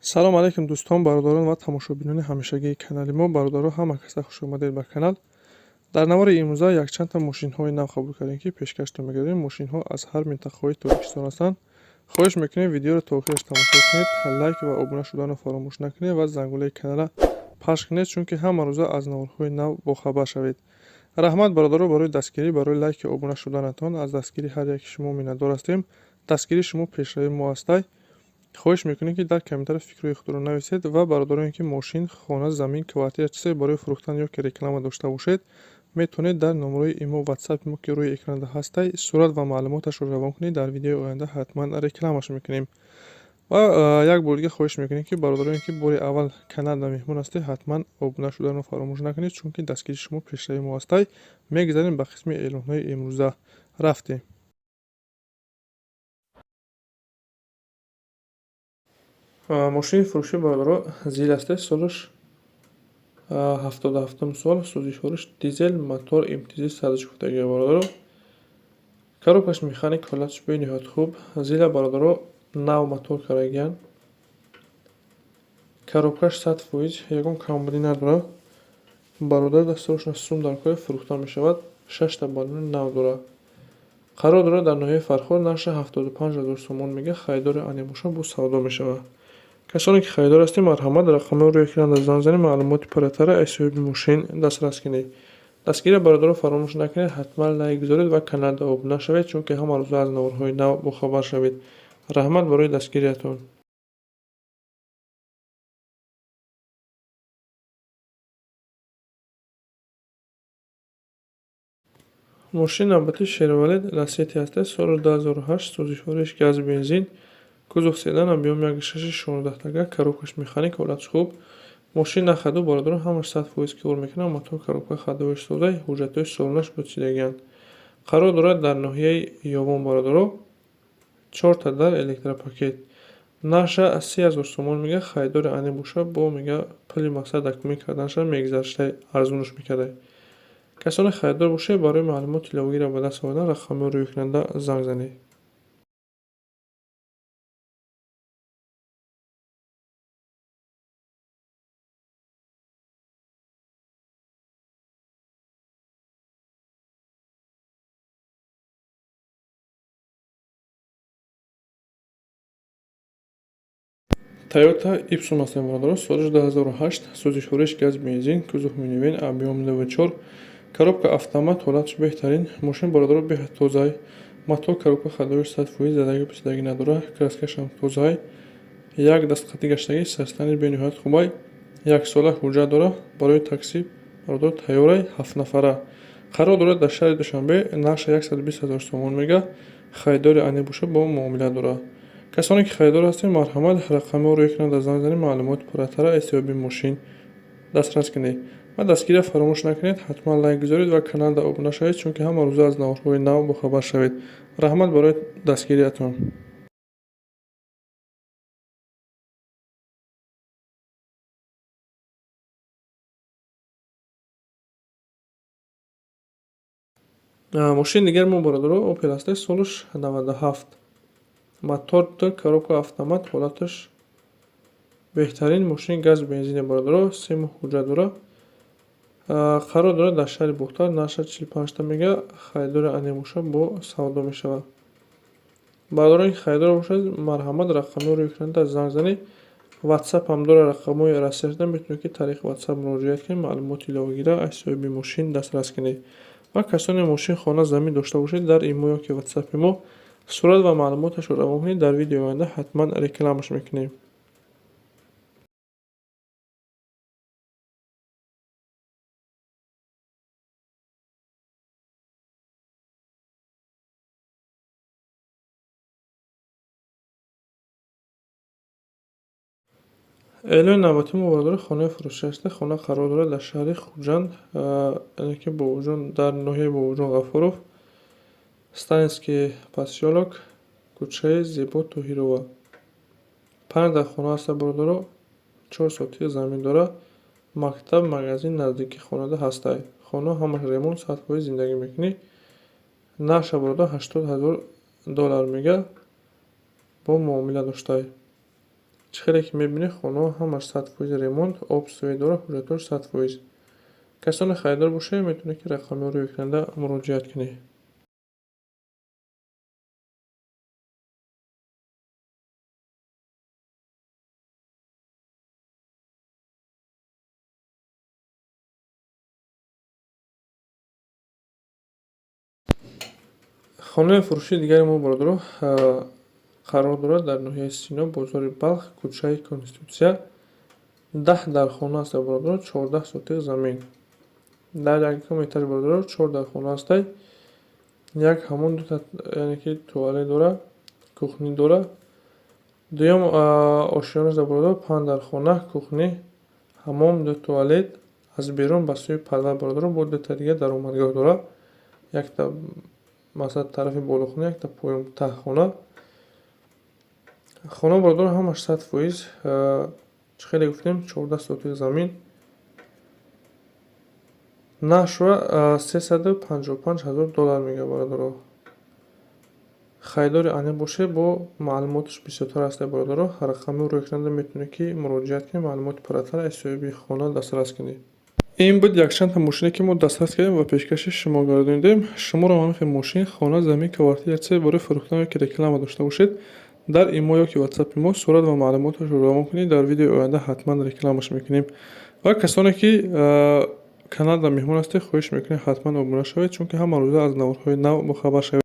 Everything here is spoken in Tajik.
салом алейкум дӯстон, бародарон ва тамошобинони ҳамешагии канали мо. Бародаро, ҳама каса хушомадед ба канал. Дар навори имрӯза якчандта мошинҳои нав қабул кардем, ки пешкашро мегардем. Мошинҳо аз ҳар минтақаҳои Тоҷикистон ҳастанд. хоҳиш мекунем видеоро то охираш тамошо кунед, лайк ва обуна шуданро фаромӯш накунед ва зангулаи канала пахш кунед, чунки ҳама рӯза аз наворҳои нав бохабар шавед. раҳмат бародаро барои дастгирӣ, барои лайки обуна шуданатон. Аз дастгирии ҳар яки шумо миннатдор ҳастем. Дастгирии шумо пешравии мо ҳастай. хоҳиш мекунем, ки дар комментариё фикрҳои худро нависед ва бародароне ки мошин, хона, замин, квартира чизе барои фурӯхтан ё ки реклама дошта бошед, метавонед дар номерои имо ватсапи мо ки рӯи экранда ҳастай сурат ва маълумоташро равон кунед. Дар видеои оянда ҳатман рекламаш мекунем. ва як бори дига хоҳиш мекунем, ки бародароне ки бори аввал каналда меҳмон ҳастед, ҳатман обуна шуданро фаромӯш накунед, чунки дастгирии шумо пешравии мо ҳастай. Мегзарем ба қисми эълонҳои имрӯза. рафтем. мошини фурӯши бародаро зил ҳастед. солаш 77 сол. сӯзишвориш дизел, мотор имтизи 104 бародаро. коробкаш механик ҳолаташ бениҳоят хуб. зила бародаро нав мотор карагиян. коробкаш 100%, ягон камбудӣ надорад. бародар дастурош сум дар кори фурӯхта мешавад. 6 та балони нав дорад. қарор дорад дар ноҳияи Фарход. нархи 75 000 сомон мега. харидори ане боша бо савдо мешавад. касоне ки харидор ҳастед, марҳамат рақамҳои рӯи экран занг занед, маълумоти пурратара аз соҳиби мошин дастрас кунед. дастгирии бародаро фаромӯш накунед, ҳатман лайк гузоред ва каналда обуна шавед, чунки ҳама рӯза аз наворҳои нав бохабар шавед. раҳмат барои дастгириятон. мошини навбати Chevrolet Lacetti ҳастед. соли 2008. сӯзишвориш газ бензин. кузов седан, объём 1.6 16 тага. коробкаш механик ҳолаташ хуб. мошин на хаду бародаро ҳамаш 100% кор мекунад. мотор коробка хадовиш созай. ҳуҷҷатҳои солонаш бучидагиянд. қарор дорад дар ноҳияи ёбон бародаро. 4 та дар электропакет. нарша 30 000 сомон мега. харидори ане боша бо мега пули мақсад документ карданашро мегзарштай арзунаш мекардай. касоне харидор бошед, барои маълумоти иловагиро ба даст овардан рақамҳои рӯи экранда занг занед. Toyota Ipsum ҳастем бародаро. солиш 2008. сӯзишвориш газ бензин. кузов минивен, объём 4. коробка автомат, ҳолаташ беҳтарин. мошин бародаро беҳад тозаи. мотор коробка хадовиш 100%, задагӣ пусидагӣ надорад. краскашам тозаи. як дастқатӣ гаштагӣ, састани бениҳоят хубай. яксола ҳуҷҷат дорад. барои такси бародаро тайёрай. 7 нафара. қарор дорад дар шаҳри душанбе. нарша 120 000 сомон мега. харидори ане боша бо муомила дорад. касоне ки харидор ҳастед, марҳамат рақамҳои рӯи экран занг занед, маълумоти пурратара аз соҳиби мошин дастрас кунед ва дастгирия фаромӯш накунед. ҳатман лайк гузоред ва каналда обуна шавед, чунки ҳама рӯза аз наворҳои нав бохабар шавед. раҳмат барои дастгириятон. мошини дигари мо бародаро Opel ҳастед. солаш 97. мотор коробка автомат, ҳолаташ беҳтарин. мошини газ бензине бародаро. 3 моҳ ҳуҷҷат дорад. қарор дорад дар шаҳри бухтар. нарша 45 та мега. харидори ане боша бо савдо мешавад. бародароне ки харидор бошад, марҳамат рақамҳои рӯи экранда занг занед. ватсап ҳам дорад, рақамҳои расиҳашда метавонед ки тариқи ватсап муроҷиат кунед, маълумоти иловагиро аз соҳиби мошин дастрас кунед. ва касоне мошин, хона, замин дошта бошед, дар имо ё ки ватсапи мо сурат ва маълумоташро равон кунед. дар видеои оянда ҳатман рекламаш мекунем. эълони навбати мо бародаро хонаи фурӯшӣ ҳастед. хона қарор дорад дар шаҳри Хуҷанд, яъне ки дар ноҳияи Бобоҷон Ғафуров, Станинский посёлок, кӯчаи Зебо Тоҳирова. 5 дар хона ҳаста бародаро. 4 сотик замин дорад. мактаб, магазин наздики хонада ҳастай. хона ҳамаш ремонт, 100% зиндагӣ мекунӣ. нарша бародар 80 000 доллар мега. бо муомила доштай. чихеле ки мебинӣ хонаҳо ҳамаш 100% ремонт, об суи дорад, ҳуҷҷатҳош 100%. Касоне харидор бошед, метавонед ки рақами рӯйкунанда муроҷиат кунед. хонаи фурӯшии дигари мо бародаро қарор дорад дар ноҳияи Сино, бозори Балх, кӯчаи Конститутсия. 10 дар хона аст бародаро, 14 сотиқ замин. Дар ягум этаж бародаро 4 дар хона астай. Як ҳамон дута яъне ки туалет дора, кухни дора. Дуюм ошиёнаш бародаро 5 дар хона, кухни, ҳамом, 2 туалет. Аз берун ба сӯи парда бародаро бо дута дига даромадгоҳ дора. Якта масалан тарафи болохона, якта поён таҳхона. хона бародаро ҳамаш 100%. Чӣ хеле гуфтем 14 сотиқ замин. нашва $355,000 мега бародаро. хайдори аниқ бошед, бо маълумоташ бисёртар аст бародаро. Рақами рӯйкунанда метавонед ки муроҷиат кунед, маълумоти пурратар аз соҳиби хона дастрас кунед. ин буд якчандта мошине ки мо дастрас кардем ва пешкаши шумо гардонидем. Шуморо маънофи мошин, хона, замин, квартира барои фурӯхтан ёки реклама дошта бошед, дар имо ёки ватсапи мо сурат ва маълумоташро равон кунед. Дар видеои оянда ҳатман рекламаш мекунем. ва касоне ки каналда меҳмон ҳастед, хоҳиш мекунем ҳатман обуна шавед, чунки ҳама рӯза аз наворҳои нав бохабар шавед.